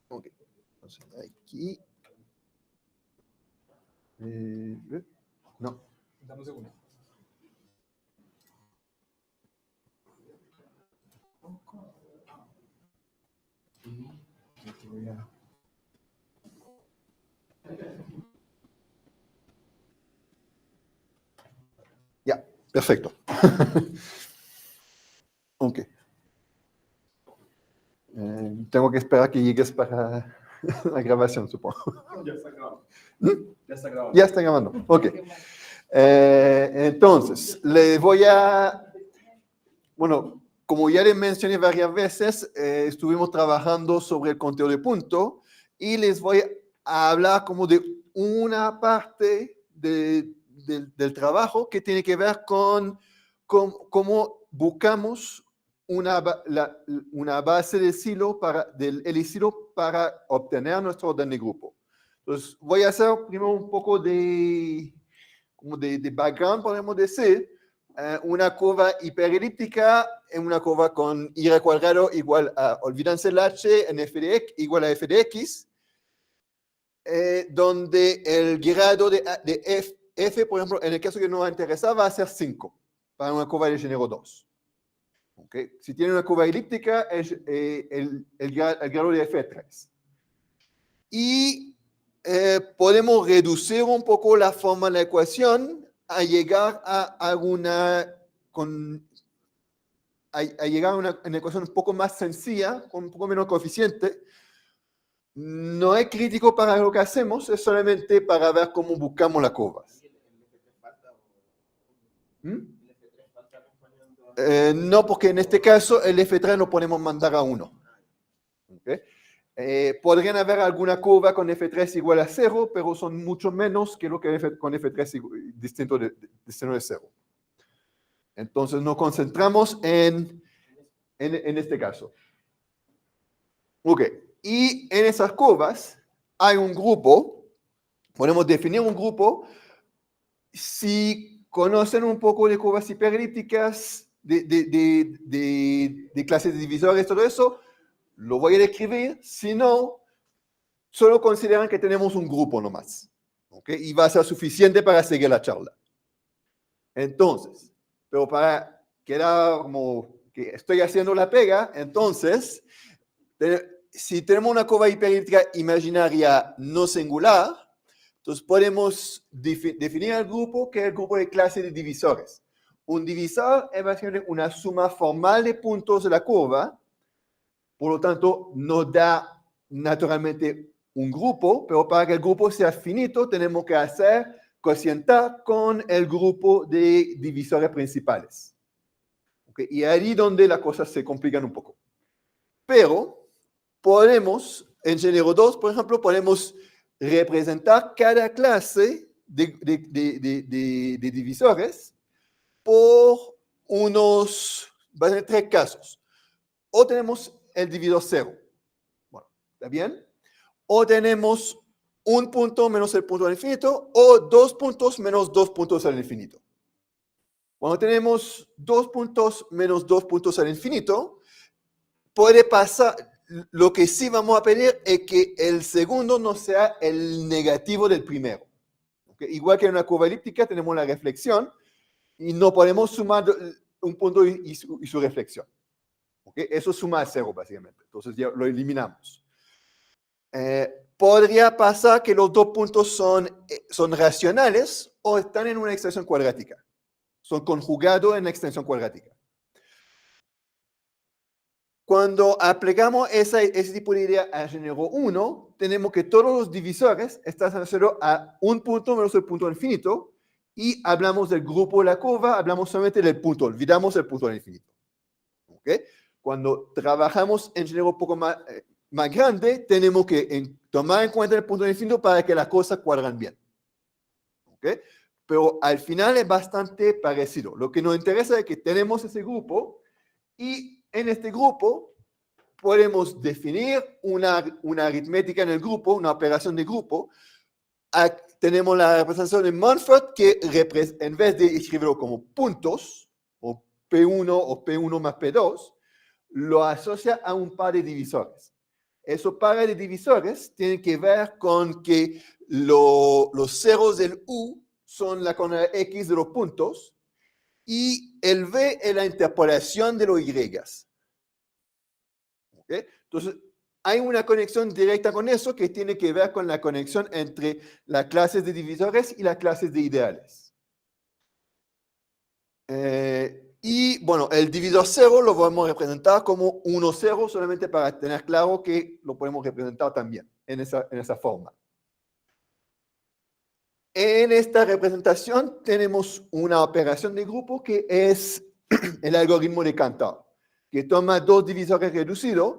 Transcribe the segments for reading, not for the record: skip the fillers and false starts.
Ok, entonces aquí. No. Dame un segundo. Ya, perfecto. Ok. Tengo que esperar que llegues para la grabación, supongo. Ya está grabando. Ya está grabando. Ya está grabando. Ok. Entonces, les voy a... Bueno, como ya les mencioné varias veces, estuvimos trabajando sobre el conteo de puntos y les voy a hablar como de una parte del trabajo que tiene que ver con cómo buscamos una base de silo del helicilo para obtener nuestro orden de grupo. Entonces, voy a hacer primero un poco de background, podemos decir. Una curva hiperelíptica en una curva con y al cuadrado igual a, olvídense el h en f de x, igual a f de x, donde el grado de f, por ejemplo, en el caso que nos interesa, va a ser 5 para una curva de género 2. ¿Okay? Si tiene una curva elíptica, es el grado de f es 3. Y podemos reducir un poco la forma de la ecuación a llegar a llegar a una ecuación un poco más sencilla, con un poco menos coeficiente. No es crítico para lo que hacemos, es solamente para ver cómo buscamos las curvas. No, porque en este caso el F3 lo podemos mandar a 1. ¿Okay? Podrían haber alguna curva con F3 igual a 0, pero son mucho menos que lo que con F3 distinto de 0. Entonces nos concentramos en este caso. Ok, y en esas curvas hay un grupo, podemos definir un grupo. Si conocen un poco de curvas hiperelípticas, de clases de divisores, todo eso, lo voy a describir. Si no, solo consideran que tenemos un grupo nomás. ¿Okay? Y va a ser suficiente para seguir la charla. Entonces, pero para quedar como que estoy haciendo la pega, entonces, si tenemos una curva hiperelíptica imaginaria no singular, entonces podemos definir el grupo que es el grupo de clase de divisores. Un divisor es básicamente una suma formal de puntos de la curva, por lo tanto nos da naturalmente un grupo, pero para que el grupo sea finito tenemos que hacer cocientar con el grupo de divisores principales. ¿Okay? Y ahí donde las cosas se complican un poco. Pero podemos, en género 2, por ejemplo, podemos representar cada clase de divisores por van a ser 3 casos. O tenemos el divisor 0. Bueno, ¿está bien? O tenemos un punto menos el punto al infinito, o 2 puntos menos 2 puntos al infinito. Cuando tenemos 2 puntos menos 2 puntos al infinito, puede pasar, lo que sí vamos a pedir es que el segundo no sea el negativo del primero. ¿Okay? Igual que en una curva elíptica tenemos la reflexión y no podemos sumar un punto y su reflexión. ¿Okay? Eso suma a 0 básicamente, entonces ya lo eliminamos. Podría pasar que los 2 puntos son racionales o están en una extensión cuadrática. Son conjugados en la extensión cuadrática. Cuando aplicamos ese tipo de idea a género 1, tenemos que todos los divisores están asociados a un punto menos el punto infinito y hablamos del grupo de la curva, hablamos solamente del punto, olvidamos el punto al infinito. ¿Okay? Cuando trabajamos en género un poco más grande, tenemos que tomar en cuenta el punto al infinito para que las cosas cuadran bien. ¿Okay? Pero al final es bastante parecido. Lo que nos interesa es que tenemos ese grupo y en este grupo podemos definir una aritmética en el grupo, una operación de grupo. Tenemos la representación de Monfort que en vez de escribirlo como puntos, o P1 o P1 más P2, lo asocia a un par de divisores. Esos pares de divisores tienen que ver con que los ceros del U son la coordenada X de los puntos y el V es la interpolación de los Y. ¿Okay? Entonces, hay una conexión directa con eso que tiene que ver con la conexión entre las clases de divisores y las clases de ideales. Y bueno, el divisor 0 lo podemos representar como 1, 0, solamente para tener claro que lo podemos representar también en esa forma. En esta representación tenemos una operación de grupo que es el algoritmo de Cantor, que toma dos divisores reducidos,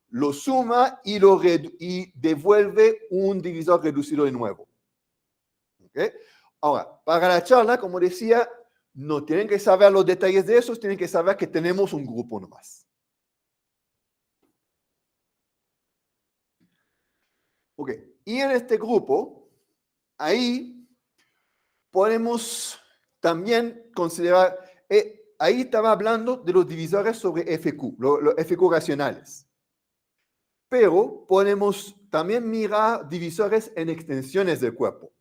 lo suma y devuelve un divisor reducido de nuevo. ¿Okay? Ahora, para la charla, como decía, no tienen que saber los detalles de eso, tienen que saber que tenemos un grupo nomás. Ok, y en este grupo, ahí podemos también considerar, ahí estaba hablando de los divisores sobre FQ, los FQ racionales. Pero podemos también mirar divisores en extensiones del cuerpo.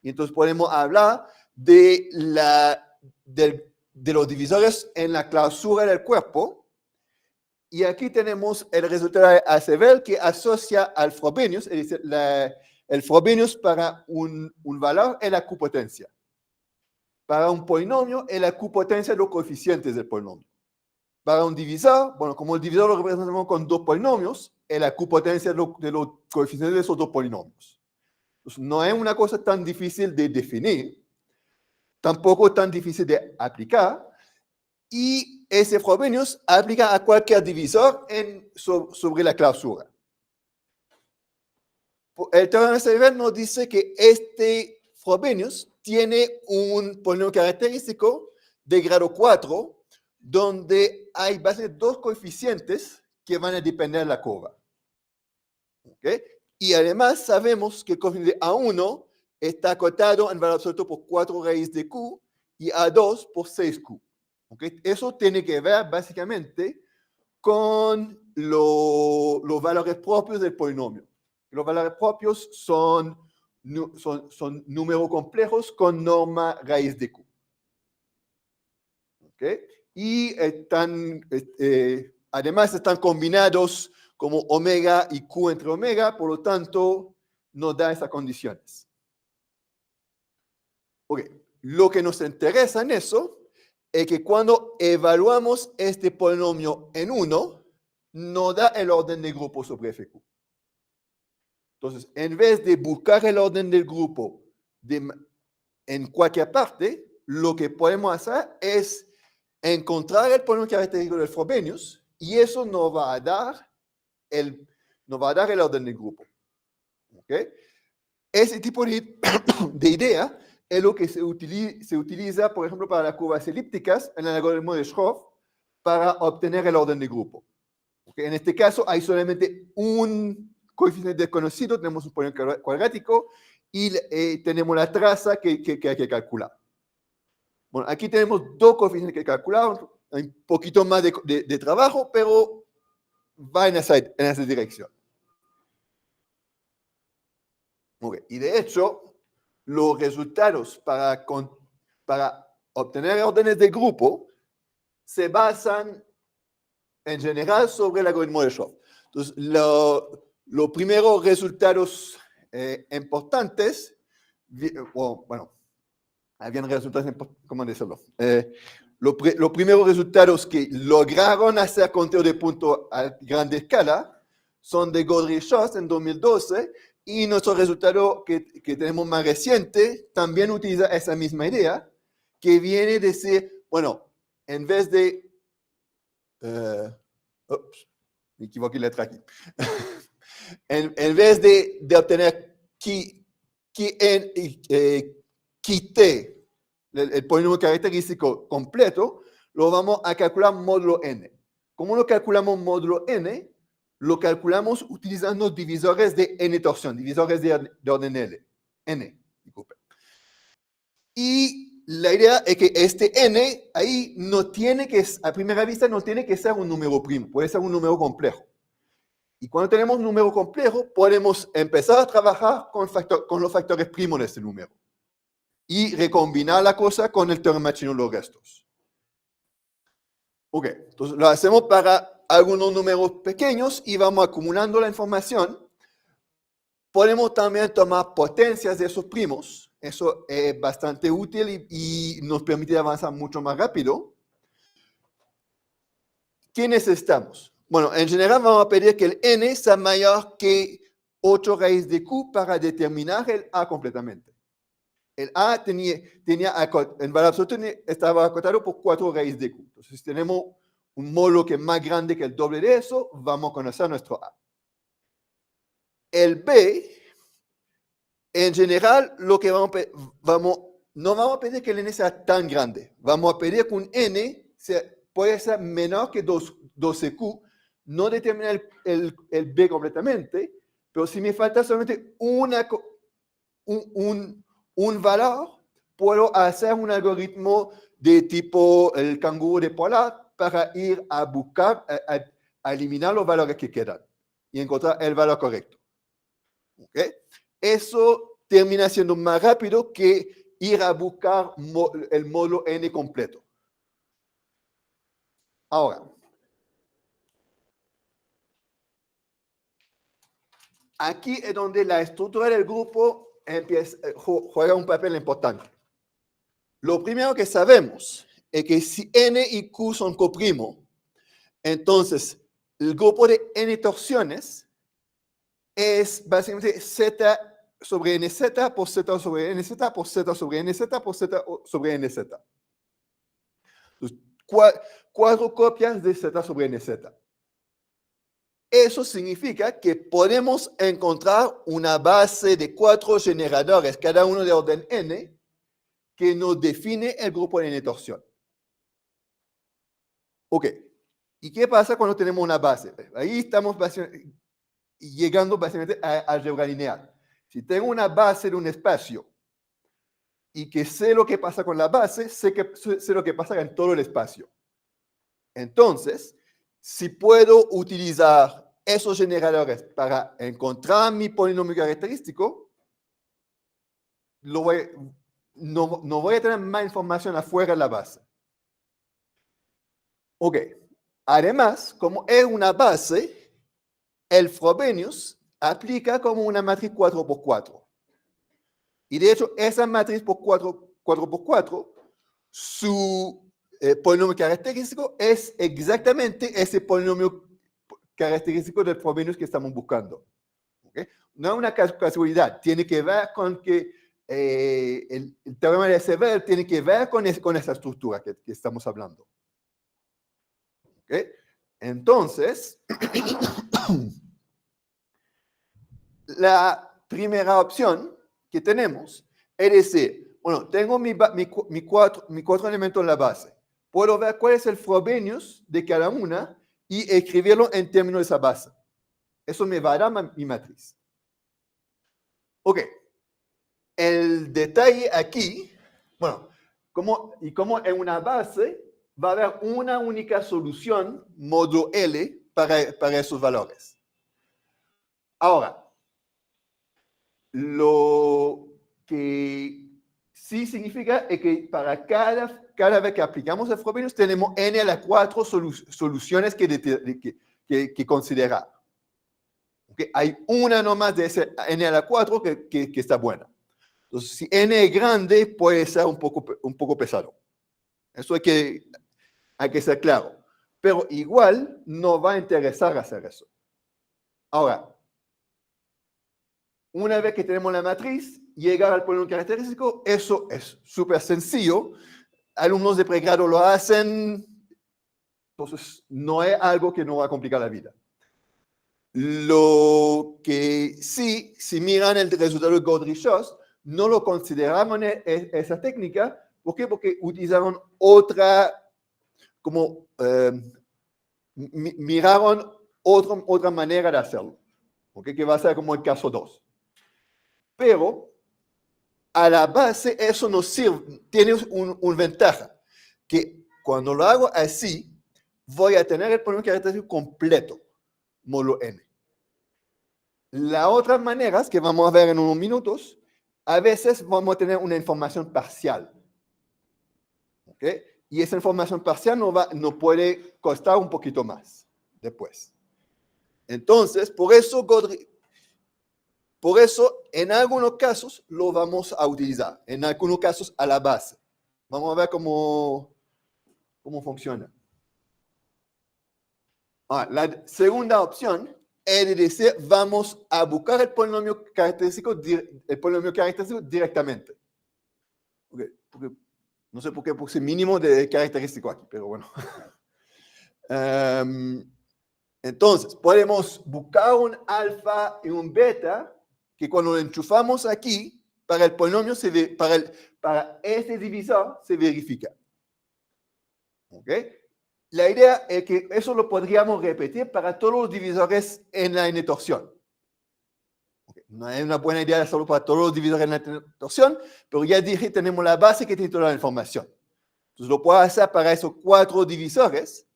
Y entonces podemos hablar de los divisores en la clausura del cuerpo. Y aquí tenemos el resultado de Acebel que asocia al Frobenius, es decir, el Frobenius para un valor es la Q-potencia. Para un polinomio es la Q-potencia de los coeficientes del polinomio. Para un divisor, bueno, como el divisor lo representamos con dos polinomios, es la Q-potencia de los coeficientes de esos dos polinomios. Entonces, no es una cosa tan difícil de definir, tampoco tan difícil de aplicar, y ese Frobenius aplica a cualquier divisor sobre la clausura. El teorema de Seibel nos dice que este Frobenius tiene un polinomio característico de grado 4, donde hay básicamente dos coeficientes que van a depender de la curva. ¿Okay? Y además sabemos que el coeficiente A1 está acotado en valor absoluto por 4 raíz de Q y A2 por 6Q. ¿Okay? Eso tiene que ver básicamente con los valores propios del polinomio. Los valores propios son números complejos con norma raíz de Q. ¿Okay? Y además están combinados como omega y Q entre omega, por lo tanto, nos da esas condiciones. Ok, lo que nos interesa en eso es que cuando evaluamos este polinomio en 1, nos da el orden del grupo sobre FQ. Entonces, en vez de buscar el orden del grupo en cualquier parte, lo que podemos hacer es encontrar el polinomio característico del Frobenius y eso nos va a dar el orden del grupo. ¿Okay? Ese tipo de idea es lo que se utiliza, por ejemplo, para las curvas elípticas en el algoritmo de Shroff para obtener el orden del grupo. ¿Okay? En este caso hay solamente un coeficiente desconocido, tenemos un polinomio cuadrático y tenemos la traza que hay que calcular. Bueno, aquí tenemos dos coeficientes que calcular, hay un poquito más de trabajo, pero va en esa dirección. Okay. Y de hecho, los resultados para obtener órdenes de grupo se basan en general sobre el algoritmo de Shroff. Entonces, los primeros resultados importantes, bueno, habían resultados, ¿cómo decirlo? Los primeros resultados que lograron hacer conteo de puntos a gran escala son de Gaudry-Schoss en 2012 y nuestro resultado que tenemos más reciente también utiliza esa misma idea que viene de decir, bueno, en vez de... me equivoqué la letra aquí. en vez de obtener T, el polinomio característico completo, lo vamos a calcular módulo n. ¿Cómo lo calculamos módulo n? Lo calculamos utilizando divisores de n torsión, divisores de orden n. Disculpe. Y la idea es que este n ahí no tiene que, a primera vista, no tiene que ser un número primo, puede ser un número complejo. Y cuando tenemos un número complejo, podemos empezar a trabajar con los factores primos de este número y recombinar la cosa con el teorema chino de los restos. Ok, entonces lo hacemos para algunos números pequeños y vamos acumulando la información. Podemos también tomar potencias de esos primos. Eso es bastante útil y nos permite avanzar mucho más rápido. ¿Qué necesitamos? Bueno, en general vamos a pedir que el n sea mayor que 8 raíz de q para determinar el a completamente. El a en valor absoluto estaba acotado por 4 raíz de q. Entonces, si tenemos un módulo que es más grande que el doble de eso, vamos a conocer nuestro a. El b, en general, lo que no vamos a pedir que el n sea tan grande. Vamos a pedir que un n puede ser menor que 12q. No determina el b completamente, pero si me falta solamente un valor, puedo hacer un algoritmo de tipo el canguro de Pollard para ir a buscar, a eliminar los valores que quedan y encontrar el valor correcto. ¿Okay? Eso termina siendo más rápido que ir a buscar el módulo n completo. Ahora, aquí es donde la estructura del grupo juega un papel importante. Lo primero que sabemos es que si n y q son coprimos, entonces el grupo de n torsiones es básicamente z sobre nz por z sobre nz por z sobre nz por z sobre nz. Entonces, 4 copias de z sobre nz. Eso significa que podemos encontrar una base de 4 generadores, cada uno de orden n, que nos define el grupo de n torsión. Ok, ¿y qué pasa cuando tenemos una base? Ahí estamos llegando básicamente a álgebra lineal. Si tengo una base de un espacio y que sé lo que pasa con la base, sé lo que pasa en todo el espacio. Entonces, si puedo utilizar esos generadores para encontrar mi polinomio característico, no voy a tener más información afuera de la base. Ok. Además, como es una base, el Frobenius aplica como una matriz 4x4. Y de hecho, esa matriz por 4x4, su polinomio característico es exactamente ese polinomio característico del Frobenius que estamos buscando. ¿Okay? No es una casualidad, tiene que ver con que el teorema de Sever tiene que ver con esa estructura que estamos hablando. ¿Okay? Entonces, la primera opción que tenemos es decir, bueno, tengo mis 4 elementos en la base. Puedo ver cuál es el Frobenius de cada una y escribirlo en términos de esa base. Eso me va a dar mi matriz. Ok. El detalle aquí, bueno, como en una base va a haber una única solución módulo L para esos valores. Ahora, lo que sí significa es que para cada vez que aplicamos el Frobenius tenemos n a la 4 soluciones que considerar. ¿Okay? Hay una nomás de ese n a la 4 que está buena. Entonces, si n es grande, puede ser un poco pesado. Eso hay que ser claro. Pero igual no va a interesar hacer eso. Ahora, una vez que tenemos la matriz, llegar al polinomio característico, eso es súper sencillo. Alumnos de pregrado lo hacen, entonces no es algo que no va a complicar la vida. Lo que sí, si miran el resultado de Godry-Schoss, no lo consideramos en esa técnica. ¿Por qué? Porque utilizaron otra, miraron otra manera de hacerlo. ¿Okay? Que va a ser como el caso 2. Pero a la base eso nos sirve, tiene una ventaja, que cuando lo hago así, voy a tener el polinomio característico completo, módulo n. Las otras maneras que vamos a ver en unos minutos, a veces vamos a tener una información parcial. ¿Ok? Y esa información parcial nos puede costar un poquito más después. Entonces, por eso, en algunos casos lo vamos a utilizar, en algunos casos a la base. Vamos a ver cómo funciona. La segunda opción es de decir, vamos a buscar el polinomio característico directamente. Okay, porque, no sé por qué puse mínimo de característico aquí, pero bueno. Entonces, podemos buscar un alfa y un beta que cuando lo enchufamos aquí, para el polinomio, para este divisor, se verifica. ¿Ok? La idea es que eso lo podríamos repetir para todos los divisores en la n-torsión. Okay. No es una buena idea solo para todos los divisores en la n-torsión, pero ya dije, tenemos la base que tiene toda la información. Entonces lo puedo hacer para esos 4 divisores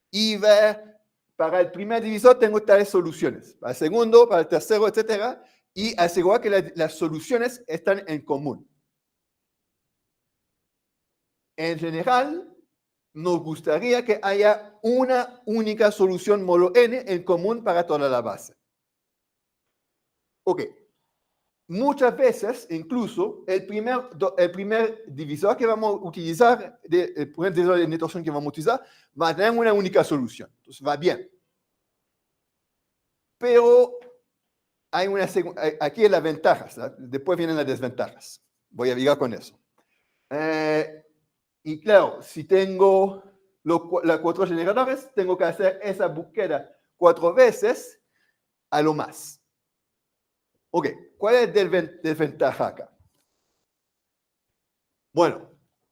y ver, para el primer divisor tengo tales soluciones, para el segundo, para el tercero, etcétera, y asegurar que las soluciones están en común. En general, nos gustaría que haya una única solución módulo n en común para toda la base. Ok. Muchas veces, incluso, el primer divisor que vamos a utilizar, el primer divisor de n-torsión que vamos a utilizar, va a tener una única solución. Entonces, va bien. Pero hay aquí es las ventajas, ¿no? Después vienen las desventajas. Voy a llegar con eso. Y claro, si tengo las 4 generadores, tengo que hacer esa búsqueda 4 veces a lo más. Ok, ¿cuál es la desventaja acá? Bueno,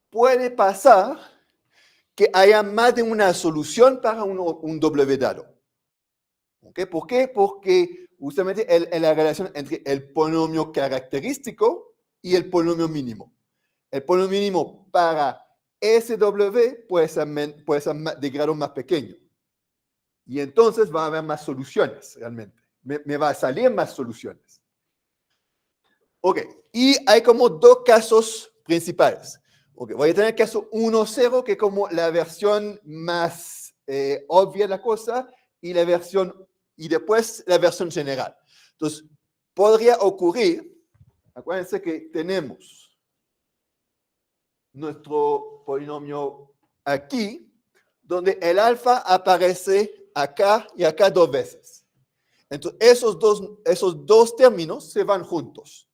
puede pasar que haya más de una solución para un W dado. ¿Okay? ¿Por qué? Porque justamente es la relación entre el polinomio característico y el polinomio mínimo. El polinomio mínimo para SW puede ser de grado más pequeño. Y entonces va a haber más soluciones, realmente. Me va a salir más soluciones. Ok, y hay como 2 casos principales. Okay, voy a tener el caso 1,0, que es como la versión más obvia de la cosa, y después la versión general. Entonces, podría ocurrir, acuérdense que tenemos nuestro polinomio aquí, donde el alfa aparece acá y acá 2 veces. Entonces, esos dos términos se van juntos.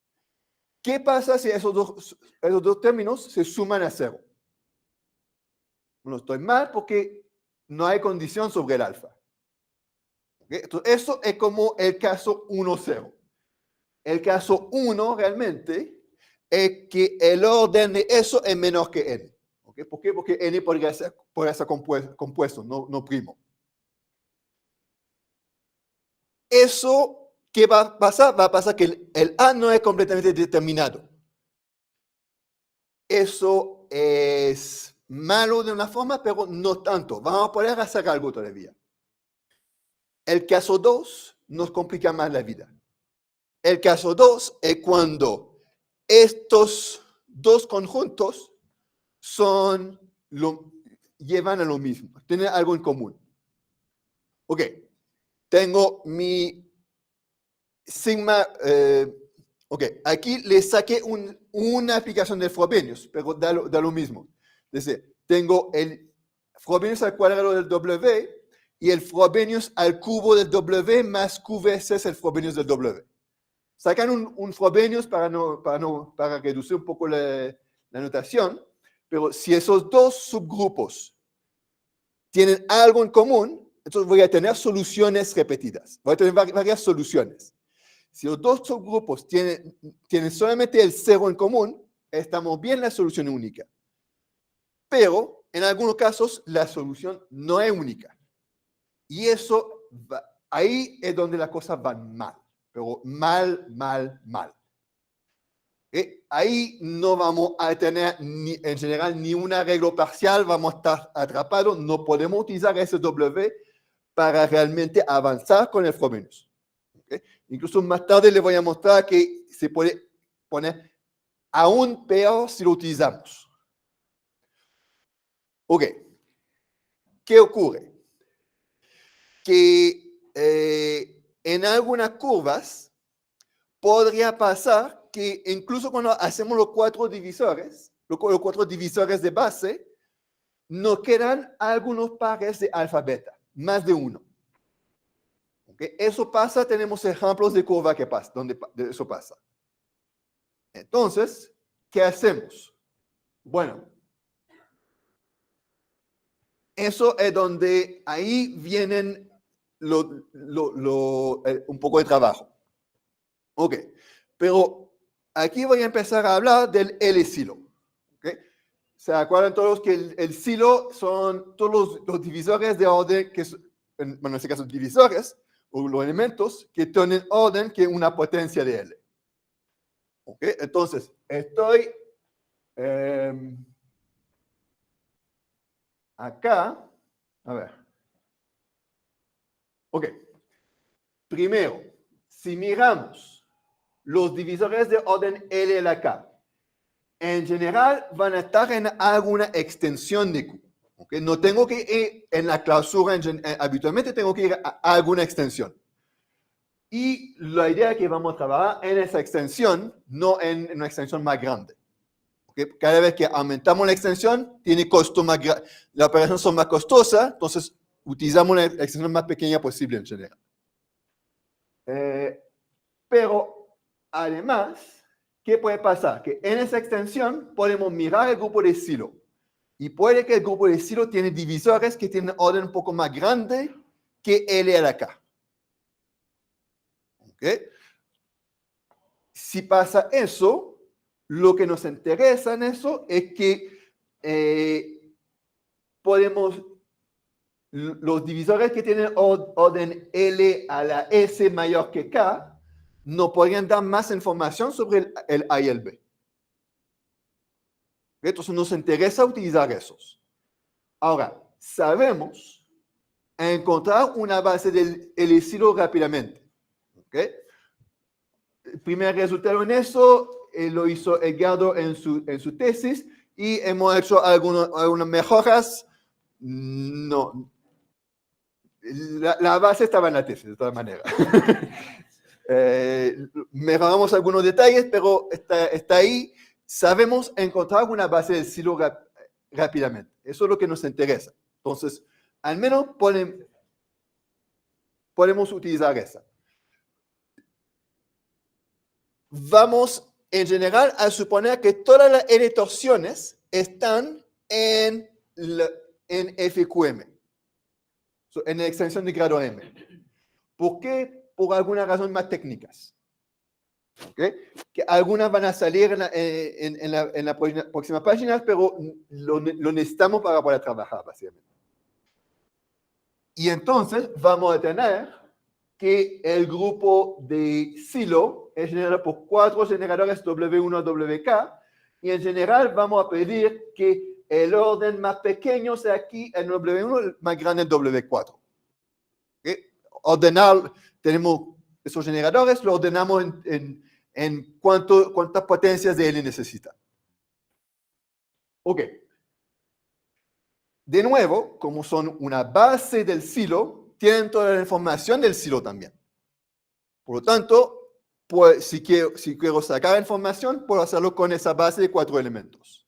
¿Qué pasa si esos dos términos se suman a 0? Bueno, estoy mal porque no hay condición sobre el alfa. ¿Okay? Entonces, eso es como el caso 1,0. El caso 1 realmente es que el orden de eso es menor que n. ¿Okay? ¿Por qué? Porque n podría ser compuesto, no primo. Eso, ¿qué va a pasar? Va a pasar que el A no es completamente determinado. Eso es malo de una forma, pero no tanto. Vamos a poder hacer algo todavía. El caso 2 nos complica más la vida. El caso 2 es cuando estos 2 conjuntos llevan a lo mismo, tienen algo en común. Ok, tengo mi sigma. Ok, aquí le saqué una aplicación de Frobenius, pero da lo mismo. Es decir, tengo el Frobenius al cuadrado del W y el Frobenius al cubo del W más Q veces el Frobenius del W. Sacan un Frobenius para reducir un poco la notación, pero si esos 2 subgrupos tienen algo en común, entonces voy a tener soluciones repetidas. Voy a tener varias soluciones. Si los 2 subgrupos tienen solamente el 0 en común, estamos bien en la solución única. Pero, en algunos casos, la solución no es única. Y eso, ahí es donde las cosas van mal. Pero mal, mal, mal. Ahí no vamos a tener en general ni un arreglo parcial, vamos a estar atrapados, no podemos utilizar ese W para realmente avanzar con el Frobenius. ¿Okay? Incluso más tarde les voy a mostrar que se puede poner aún peor si lo utilizamos. Ok, ¿qué ocurre? Que en algunas curvas podría pasar que incluso cuando hacemos los cuatro divisores de base, nos quedan algunos pares de alfa beta, más de uno. ¿Okay? Eso pasa, tenemos ejemplos de curva que pasa, donde eso pasa. Entonces, ¿qué hacemos? Bueno, eso es donde ahí vienen un poco de trabajo. Ok, pero aquí voy a empezar a hablar del L-silo. ¿Okay? ¿Se acuerdan todos que el silo son todos los divisores de orden, bueno, en este caso divisores, o los elementos que tienen orden que una potencia de L. ¿Okay? Entonces, estoy acá, a ver. Ok, primero, si miramos los divisores de orden L a la K, en general van a estar en alguna extensión de Q. ¿Okay? No tengo que ir en la clausura, habitualmente tengo que ir a alguna extensión. Y la idea es que vamos a trabajar en esa extensión, no en una extensión más grande. ¿Okay? Cada vez que aumentamos la extensión, tiene costo más grande. Las operaciones son más costosas, entonces utilizamos la extensión más pequeña posible en general. Pero además, ¿qué puede pasar? Que en esa extensión podemos mirar el grupo de silo. Y puede que el grupo de silo tiene divisores que tienen orden un poco más grande que L a la K. ¿Okay? Si pasa eso, lo que nos interesa en eso es que los divisores que tienen orden L a la S mayor que K, nos podrían dar más información sobre el A y el B. Entonces nos interesa utilizar esos. Ahora, sabemos encontrar una base del L-silo rápidamente. ¿Okay? El primer resultado en eso lo hizo Edgardo en su tesis y hemos hecho algunas mejoras. No, la base estaba en la tesis, de todas maneras. Mejoramos algunos detalles, pero está ahí. Sabemos encontrar una base del silo rápidamente. Eso es lo que nos interesa. Entonces, al menos podemos utilizar esa. Vamos, en general, a suponer que todas las L torsiones están en FQM, en la extensión de grado M. ¿Por qué? Por algunas razones más técnicas. ¿Okay? Que algunas van a salir en la próxima página, pero lo necesitamos para poder trabajar, básicamente. Y entonces vamos a tener que el grupo de silo es generado por 4 generadores W1 WK, y en general vamos a pedir que el orden más pequeño sea aquí el W1, el más grande el W4. ¿Okay? Ordenar, tenemos esos generadores, lo ordenamos en cuántas potencias de L necesita. Ok. De nuevo, como son una base del silo, tienen toda la información del silo también. Por lo tanto, pues, si quiero sacar información, puedo hacerlo con esa base de 4 elementos.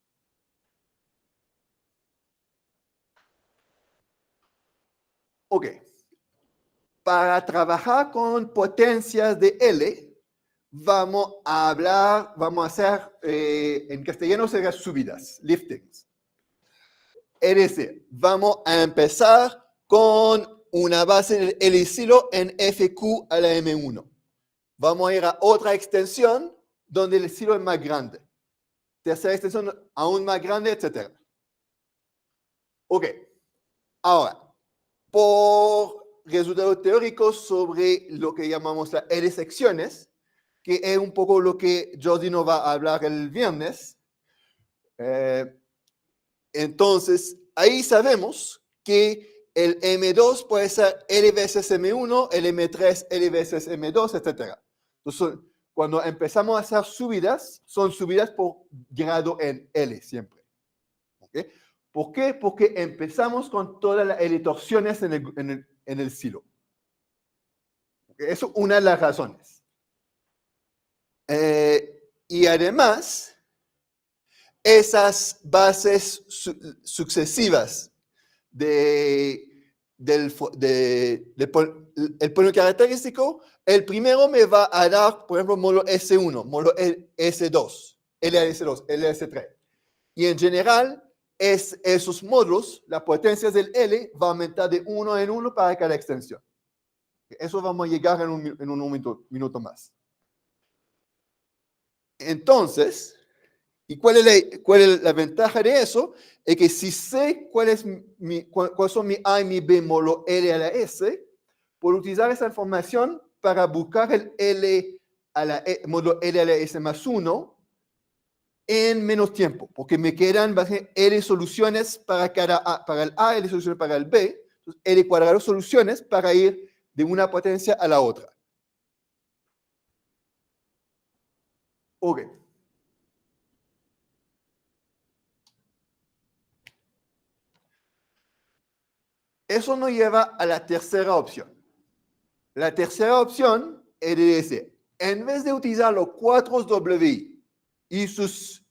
Ok. Para trabajar con potencias de L, vamos a hacer, en castellano serían subidas, liftings. Es decir, vamos a empezar con una base del L-silo en FQ a la M1. Vamos a ir a otra extensión donde el silo es más grande. Tercera extensión aún más grande, etc. Ok. Ahora, por resultados teóricos sobre lo que llamamos las L secciones, que es un poco lo que Jordi nos va a hablar el viernes. Entonces, ahí sabemos que el M2 puede ser L veces M1, el M3 L veces M2, etc. Entonces, cuando empezamos a hacer subidas, son subidas por grado en L siempre. ¿Okay? ¿Por qué? Porque empezamos con todas las L torsiones en el silo. ¿Okay? Eso es una de las razones. Y además, esas bases sucesivas del polinomio característico, el primero me va a dar, por ejemplo, módulo S1, módulo S2, LS2, LS3. Y en general, esos módulos, las potencias del L, va a aumentar de 1 en 1 para cada extensión. Eso vamos a llegar en un minuto más. Entonces, ¿y cuál es la ventaja de eso? Es que si sé cuáles son mi A y mi B módulo L a la S, puedo utilizar esa información para buscar el L a la módulo L a la S más 1 en menos tiempo, porque me quedan L soluciones para el A, L soluciones para el B, entonces L cuadrado soluciones para ir de una potencia a la otra. Ok. Eso nos lleva a la tercera opción. La tercera opción es de decir, en vez de utilizar los 4 WI y sus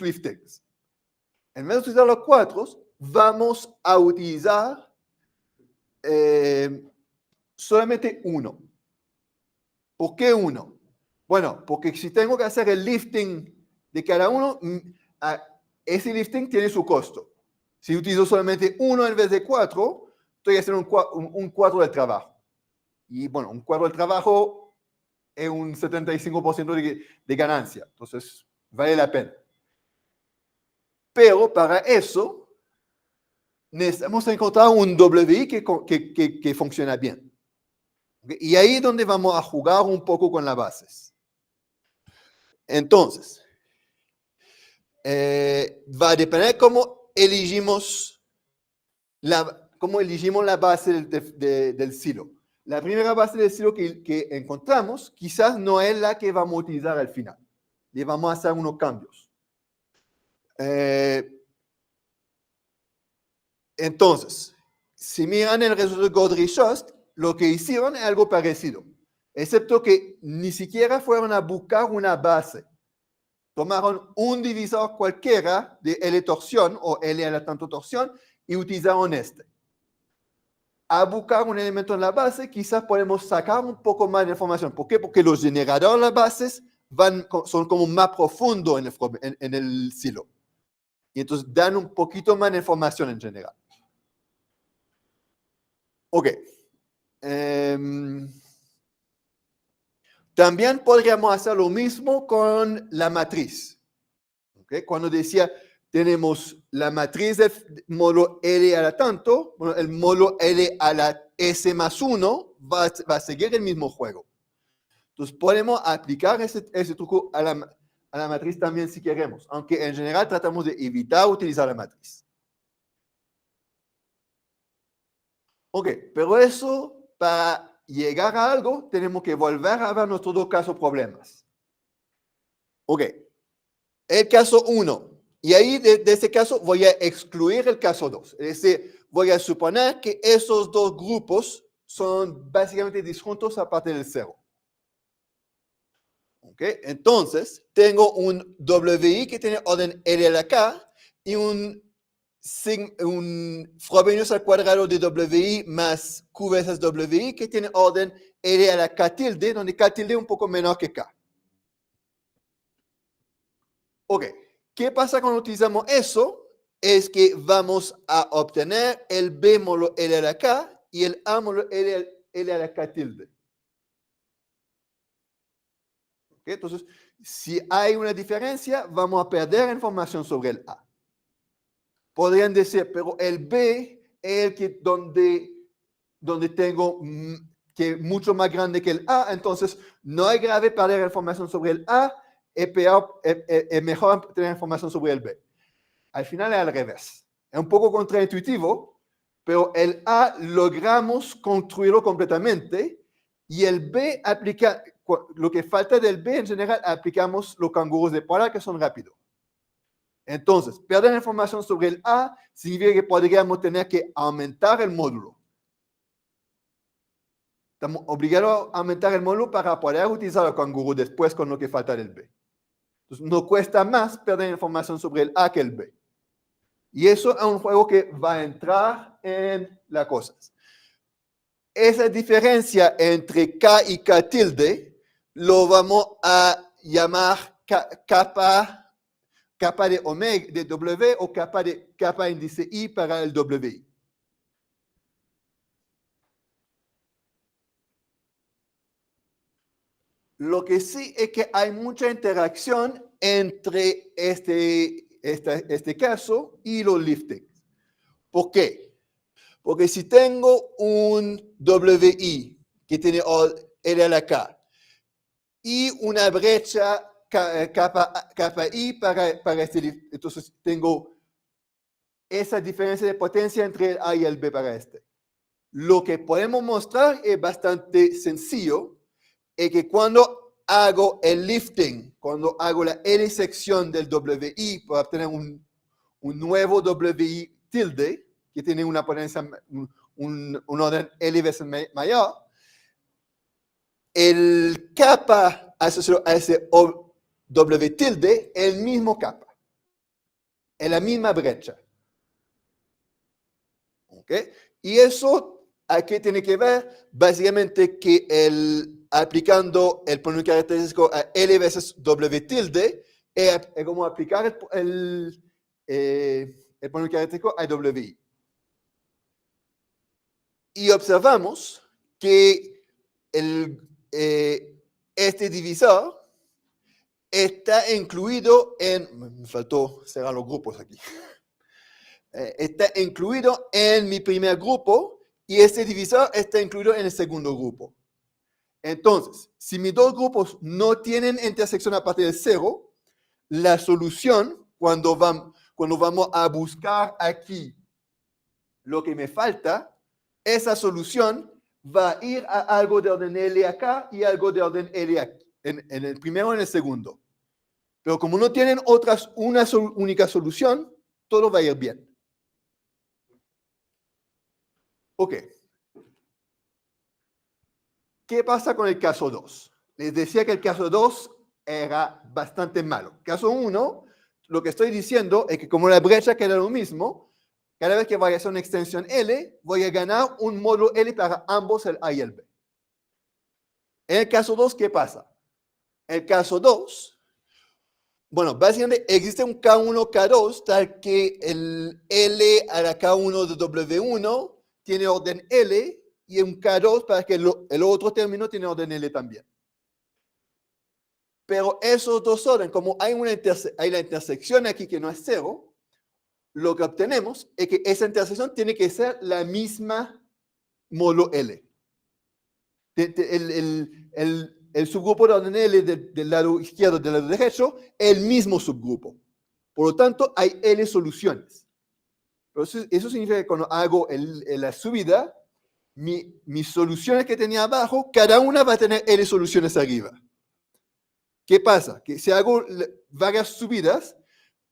liftings, en vez de utilizar los 4, vamos a utilizar solamente uno. ¿Por qué uno? Bueno, porque si tengo que hacer el lifting de cada uno, ese lifting tiene su costo. Si utilizo solamente uno en vez de 4, estoy haciendo un cuarto del trabajo. Y bueno, un cuarto del trabajo es un 75% de ganancia. Entonces, vale la pena. Pero para eso, necesitamos encontrar un WI que funciona bien. Y ahí es donde vamos a jugar un poco con las bases. Entonces, va a depender cómo elegimos la base del silo. La primera base del silo que encontramos quizás no es la que vamos a utilizar al final. Le vamos a hacer unos cambios. Entonces, si miran el resultado de Godry-Shust, lo que hicieron es algo parecido, excepto que ni siquiera fueron a buscar una base. Tomaron un divisor cualquiera de L torsión o L a la tanto torsión y utilizaron este. A buscar un elemento en la base, quizás podemos sacar un poco más de información. ¿Por qué? Porque los generadores de las bases son como más profundos en el silo. Y entonces dan un poquito más de información en general. Ok. También podríamos hacer lo mismo con la matriz. ¿Okay? Cuando decía, tenemos la matriz del módulo L a la tanto, bueno, el módulo L a la S más 1 va a seguir el mismo juego. Entonces podemos aplicar ese truco a la matriz también si queremos, aunque en general tratamos de evitar utilizar la matriz. Ok, pero eso, para llegar a algo, tenemos que volver a ver nuestros dos casos problemas. Ok, el caso 1. Y ahí de ese caso voy a excluir el caso 2. Es decir, voy a suponer que esos dos grupos son básicamente disjuntos a partir del 0. ¿Ok? Entonces, tengo un WI que tiene orden L a la K y un Frobenius al cuadrado de WI más Q veces WI que tiene orden L a la K tilde, donde K tilde es un poco menor que K. Ok. ¿Qué pasa cuando utilizamos eso? Es que vamos a obtener el B módulo L a la K y el A módulo L a la K tilde. ¿Okay? Entonces, si hay una diferencia, vamos a perder información sobre el A. Podrían decir, pero el B es el que donde tengo que es mucho más grande que el A, entonces no es grave perder información sobre el A, es mejor tener información sobre el B. Al final es al revés. Es un poco contraintuitivo, pero el A logramos construirlo completamente y el B aplica, lo que falta del B en general, aplicamos los canguros de Polar que son rápidos. Entonces, perder información sobre el A significa que podríamos tener que aumentar el módulo. Estamos obligados a aumentar el módulo para poder utilizar el canguro después con lo que falta del B. Entonces, no cuesta más perder información sobre el A que el B. Y eso es un juego que va a entrar en las cosas. Esa diferencia entre K y K tilde lo vamos a llamar capa de omega de W o capa índice I para el WI. Lo que sí es que hay mucha interacción entre este caso y los liftings. ¿Por qué? Porque si tengo un WI que tiene L a la K y una brecha capa I para este, entonces tengo esa diferencia de potencia entre el A y el B para este. Lo que podemos mostrar es bastante sencillo, es que cuando hago el lifting, cuando hago la L sección del WI para obtener un nuevo WI tilde, que tiene una potencia, un orden L veces mayor, el capa asociado a ese W tilde es el mismo capa, es la misma brecha. ¿Okay? Y eso, ¿a qué tiene que ver? Básicamente que aplicando el polinomio característico a L veces W tilde es como aplicar el polinomio característico a WI. Y observamos que este divisor está incluido en... Me faltó cerrar los grupos aquí. Está incluido en mi primer grupo y este divisor está incluido en el segundo grupo. Entonces, si mis dos grupos no tienen intersección a partir de 0, la solución, cuando vamos a buscar aquí lo que me falta, esa solución va a ir a algo de orden L acá y algo de orden L aquí, en el primero y en el segundo. Pero como no tienen una única solución, todo va a ir bien. Ok. ¿Qué pasa con el caso 2? Les decía que el caso 2 era bastante malo. Caso 1, lo que estoy diciendo es que como la brecha queda lo mismo, cada vez que vaya a hacer una extensión L, voy a ganar un módulo L para ambos, el A y el B. En el caso 2, ¿qué pasa? En el caso 2, bueno, básicamente existe un K1, K2, tal que el L a la K1 de W1 tiene orden L, y un K2 para que el otro término tiene orden L también. Pero esos dos órdenes, como hay la intersección aquí que no es 0, lo que obtenemos es que esa intersección tiene que ser la misma módulo L. El subgrupo de orden L del lado izquierdo y del lado derecho es el mismo subgrupo. Por lo tanto, hay L soluciones. Pero eso significa que cuando hago la subida, mis soluciones que tenía abajo, cada una va a tener L soluciones arriba. ¿Qué pasa? Que si hago varias subidas,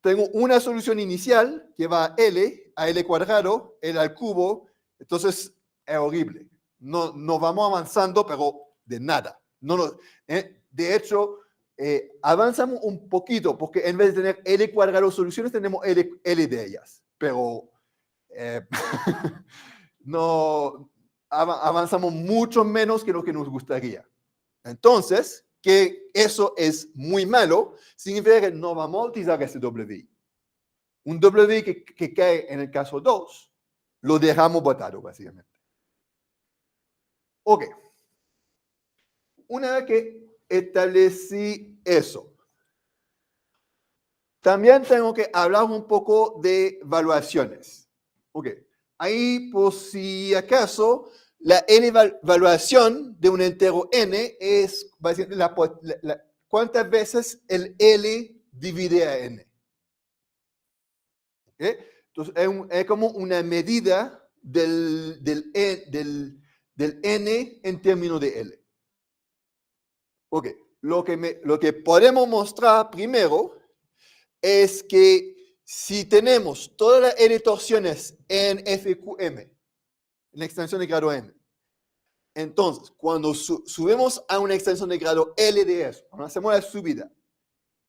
tengo una solución inicial que va a L cuadrado, L al cubo, entonces es horrible. No vamos avanzando, pero de nada. De hecho, avanzamos un poquito, porque en vez de tener L cuadrado soluciones, tenemos L de ellas. Pero no avanzamos mucho menos que lo que nos gustaría. Entonces, que eso es muy malo, significa que no vamos a utilizar ese WI. Un WI que cae en el caso 2, lo dejamos botado, básicamente. Ok. Una vez que establecí eso, también tengo que hablar un poco de evaluaciones. Ok. Ahí, por si acaso, la evaluación de un entero n es básicamente cuántas veces el L divide a n. ¿Okay? Entonces, es como una medida del n en términos de L. Ok, lo que podemos mostrar primero es que si tenemos todas las L torsiones en FQM, en la extensión de grado M, entonces, cuando subimos a una extensión de grado L de eso, cuando hacemos la subida,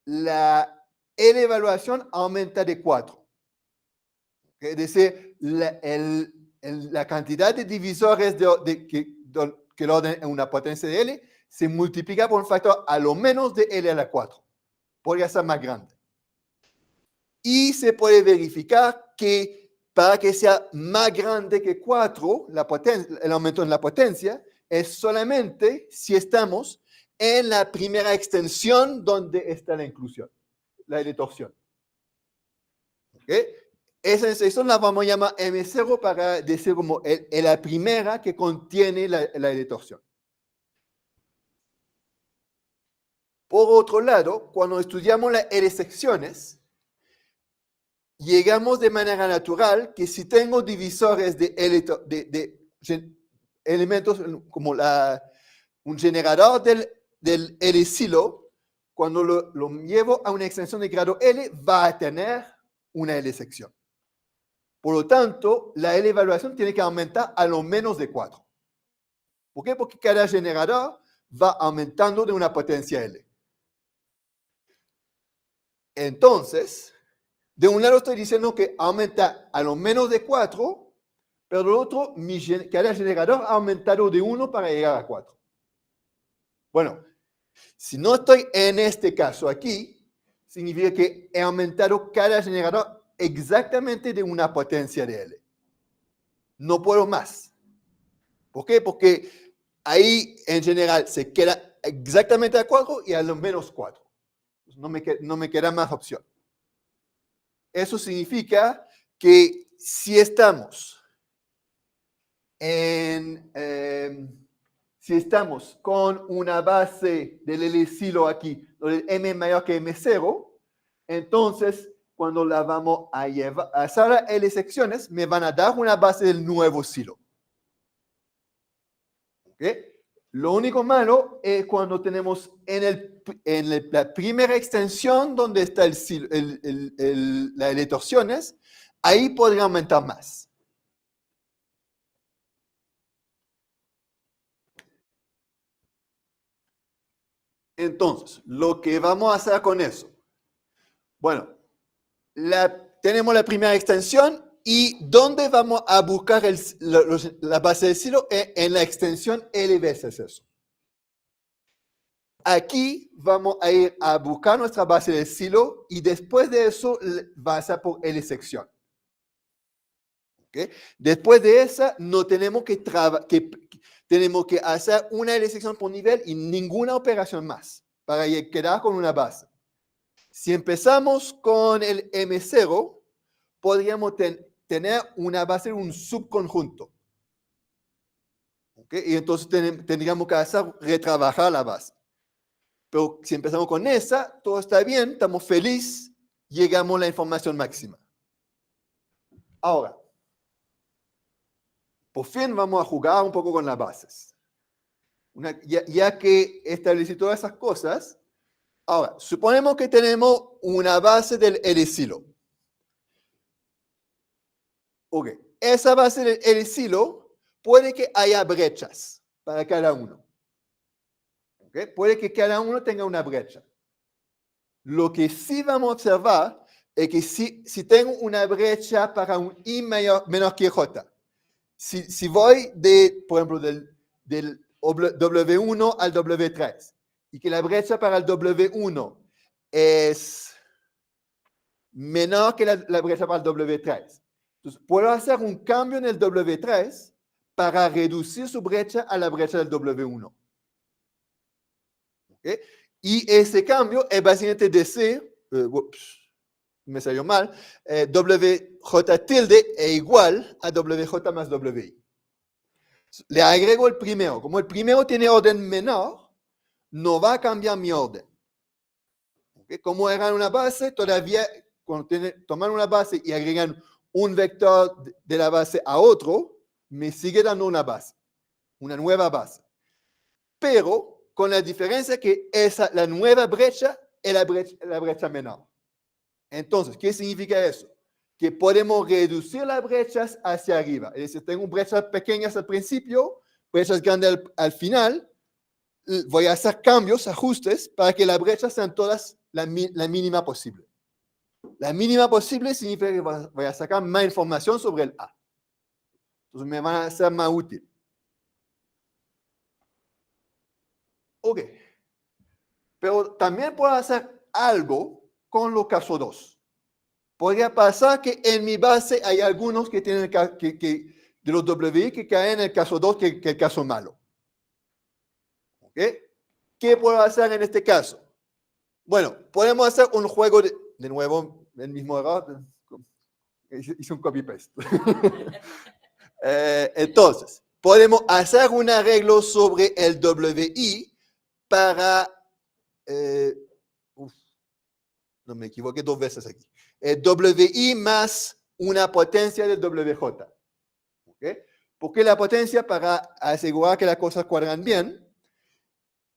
la L evaluación aumenta de 4. Es decir, la cantidad de divisores que lo den en una potencia de L se multiplica por un factor a lo menos de L a la 4. Podría ser más grande. Y se puede verificar que para que sea más grande que 4, el aumento en la potencia, es solamente si estamos en la primera extensión donde está la inclusión, la torsión. ¿Okay? Esa extensión la vamos a llamar M0 para decir como la primera que contiene la torsión. Por otro lado, cuando estudiamos las L secciones, llegamos de manera natural que si tengo divisores de elementos como un generador del L silo, cuando lo llevo a una extensión de grado L, va a tener una L sección. Por lo tanto, la L evaluación tiene que aumentar a lo menos de 4. ¿Por qué? Porque cada generador va aumentando de una potencia L. Entonces, de un lado estoy diciendo que aumenta a lo menos de 4, pero del otro, cada generador ha aumentado de 1 para llegar a 4. Bueno, si no estoy en este caso aquí, significa que he aumentado cada generador exactamente de una potencia de L. No puedo más. ¿Por qué? Porque ahí en general se queda exactamente a 4 y a lo menos 4. No me queda más opción. Eso significa que si estamos con una base del L silo aquí, donde M mayor que M0, entonces cuando la vamos a llevar a hacer las L secciones, me van a dar una base del nuevo silo. ¿Okay? Lo único malo es cuando tenemos en la primera extensión donde está las L torsiones, ahí podría aumentar más. Entonces, lo que vamos a hacer con eso. Bueno, tenemos la primera extensión y ¿dónde vamos a buscar la base del silo? En la extensión L veces eso. Aquí vamos a ir a buscar nuestra base del silo y después de eso va a ser por L sección. ¿Okay? Después de esa, no tenemos tenemos que hacer una L sección por nivel y ninguna operación más para quedar con una base. Si empezamos con el M0, podríamos tener una base de un subconjunto. ¿Okay? Y entonces tendríamos que retrabajar la base. Pero si empezamos con esa, todo está bien, estamos felices, llegamos a la información máxima. Ahora, por fin vamos a jugar un poco con las bases. Ya que establecí todas esas cosas, ahora, suponemos que tenemos una base del L silo. Ok, esa base del L silo puede que haya brechas para cada uno. Okay? Puede que cada uno tenga una brecha. Lo que sí vamos a observar es que si tengo una brecha para un I menor que J, si voy por ejemplo, del W1 al W3, y que la brecha para el W1 es menor que la brecha para el W3, entonces puedo hacer un cambio en el W3 para reducir su brecha a la brecha del W1. ¿Okay? Y ese cambio es básicamente decir, me salió mal, WJ tilde es igual a WJ más WI. Le agrego el primero. Como el primero tiene orden menor, no va a cambiar mi orden. ¿Okay? Como era una base, todavía cuando toman una base y agregan un vector de la base a otro, me sigue dando una base, una nueva base. Pero con la diferencia que la nueva brecha es la brecha menor. Entonces, ¿qué significa eso? Que podemos reducir las brechas hacia arriba. Es decir, tengo brechas pequeñas al principio, brechas grandes al final. Voy a hacer cambios, ajustes, para que las brechas sean todas la mínima posible. La mínima posible significa que voy a sacar más información sobre el A. Entonces me van a ser más útil. Ok. Pero también puedo hacer algo con los casos 2. Podría pasar que en mi base hay algunos que tienen de los WI que caen en el caso 2 que el caso malo. ¿Ok? ¿Qué puedo hacer en este caso? Bueno, podemos hacer un juego de nuevo, el mismo error. Hice un copy-paste. Entonces, podemos hacer un arreglo sobre el WI para... no me equivoqué 2 veces aquí. WI más una potencia del WJ. ¿Okay? Porque la potencia para asegurar que las cosas cuadran bien.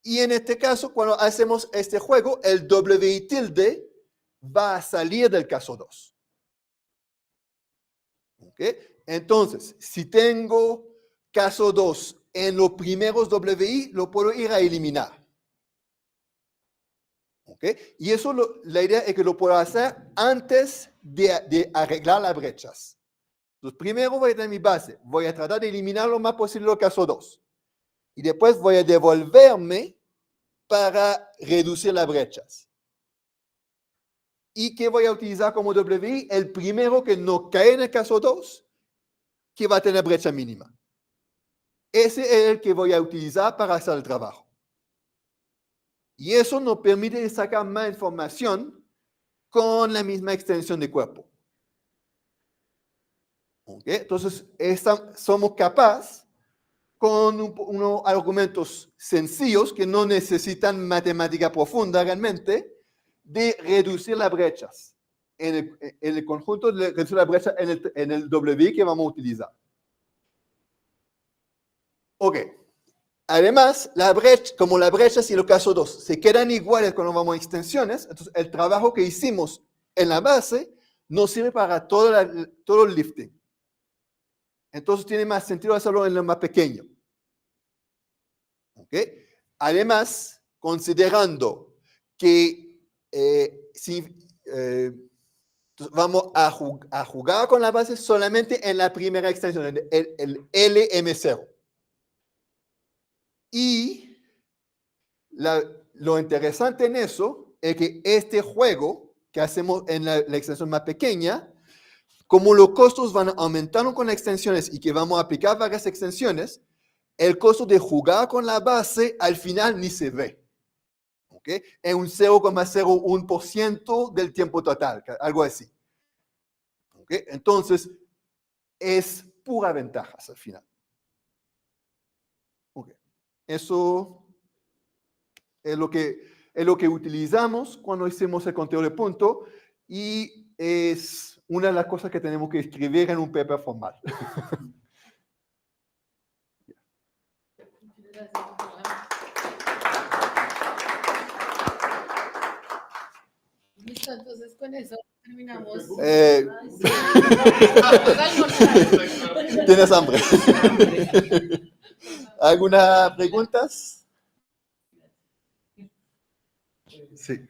Y en este caso, cuando hacemos este juego, el WI tilde va a salir del caso 2. ¿Okay? Entonces, si tengo caso 2 en los primeros WI, lo puedo ir a eliminar. ¿Okay? Y eso, la idea es que lo puedo hacer antes de arreglar las brechas. Entonces, primero voy a tener mi base. Voy a tratar de eliminar lo más posible el caso 2. Y después voy a devolverme para reducir las brechas. ¿Y qué voy a utilizar como WI? El primero que no cae en el caso 2, que va a tener brecha mínima. Ese es el que voy a utilizar para hacer el trabajo. Y eso nos permite sacar más información con la misma extensión de cuerpo. ¿Okay? Entonces, somos capaces, con unos argumentos sencillos que no necesitan matemática profunda realmente, de reducir las brechas en el conjunto de reducir la brecha en el WI que vamos a utilizar. Ok. Además, como la brecha y el caso 2 se quedan iguales cuando vamos a extensiones, entonces el trabajo que hicimos en la base nos sirve para todo el lifting. Entonces tiene más sentido hacerlo en lo más pequeño. ¿Ok? Además, considerando que vamos a jugar con la base solamente en la primera extensión, el LM0. Y lo interesante en eso es que este juego que hacemos en la extensión más pequeña, como los costos van aumentando con las extensiones y que vamos a aplicar varias extensiones, el costo de jugar con la base al final ni se ve. ¿Okay? Es un 0,01% del tiempo total, algo así. ¿Okay? Entonces, es pura ventaja al final. Okay. Eso es lo que utilizamos cuando hicimos el conteo de punto y es una de las cosas que tenemos que escribir en un paper formal. Listo, entonces con eso terminamos. ¿Tienes hambre? ¿Algunas preguntas? Sí.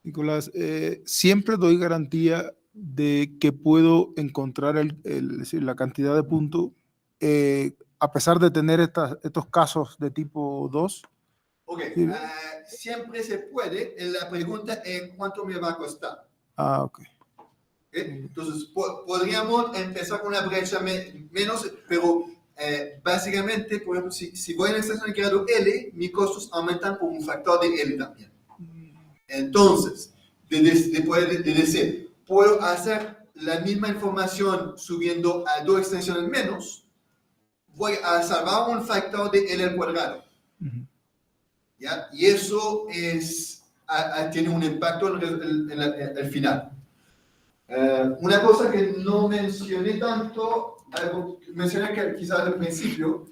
Nicolás, siempre doy garantía de que puedo encontrar la cantidad de puntos a pesar de tener estos casos de tipo 2. Ok, siempre se puede. La pregunta es cuánto me va a costar. Ok. Entonces, podríamos empezar con una brecha menos, pero básicamente, por ejemplo, si voy a la extensión de grado L, mis costos aumentan por un factor de L también. Entonces, de decir, puedo hacer la misma información subiendo a 2 extensiones menos, voy a salvar un factor de L al cuadrado. ¿Ya? Y eso tiene un impacto en el final. Una cosa que no mencioné tanto, algo que mencioné que quizás al principio,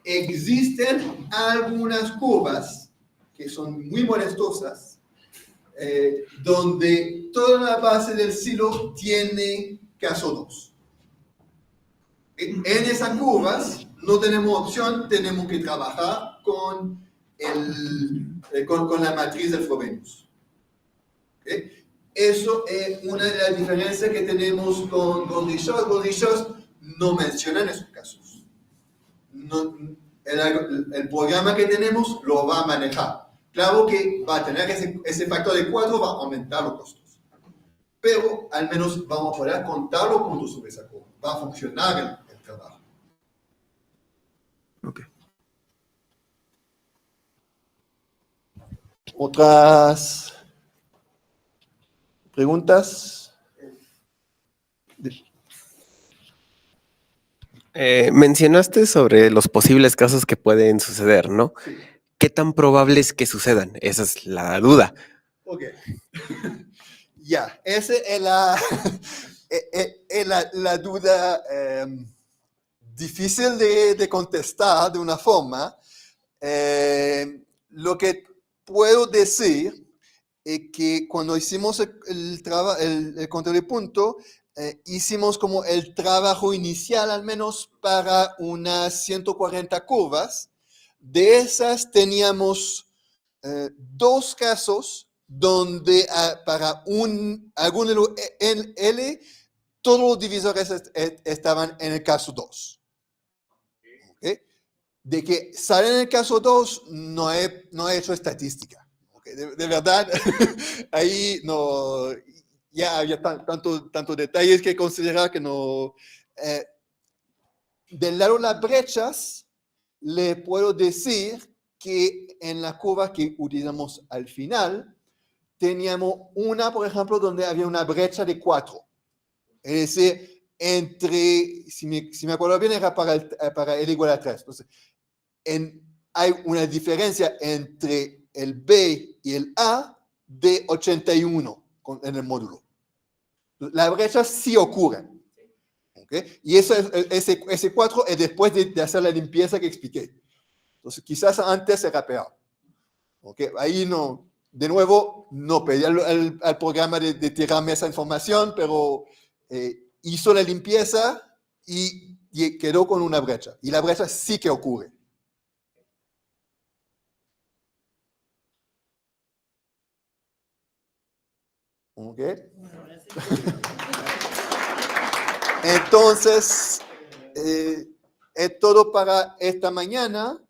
existen algunas curvas que son muy molestosas, donde toda la base del silo tiene caso 2. En esas curvas no tenemos opción, tenemos que trabajar con la matriz del Frobenius. ¿Okay? Eso es una de las diferencias que tenemos con Gaudy-Schwarz. Gaudy-Schwarz no menciona esos casos. No, el programa que tenemos lo va a manejar. Claro que va a tener ese factor de 4, va a aumentar los costos. Pero al menos vamos a poder contar los puntos sobre esa curva. Va a funcionar el trabajo. Ok. ¿Otras preguntas? Mencionaste sobre los posibles casos que pueden suceder, ¿no? Sí. ¿Qué tan probable es que sucedan? Esa es la duda. Ok. Ya, esa es la duda difícil de contestar de una forma. Lo que puedo decir es que cuando hicimos el control de punto, hicimos como el trabajo inicial al menos para unas 140 curvas. De esas teníamos 2 casos donde para algún L, todos los divisores estaban en el caso 2. ¿Okay? De que sale en el caso 2, no he hecho estadística. ¿Okay? De verdad, ahí no, ya había tantos detalles que considerar que no. Del lado de las brechas, le puedo decir que en la curva que utilizamos al final, teníamos una, por ejemplo, donde había una brecha de 4. Es decir, si me acuerdo bien, era para L igual a 3. Entonces, hay una diferencia entre el B y el A de 81 en el módulo. Las brechas sí ocurren. ¿Okay? Y ese 4 es después de hacer la limpieza que expliqué. Entonces, quizás antes era peor. ¿Okay? Ahí no, de nuevo, no pedí al programa de tirarme esa información, pero hizo la limpieza y quedó con una brecha. Y la brecha sí que ocurre. ¿Ok? Entonces, es todo para esta mañana.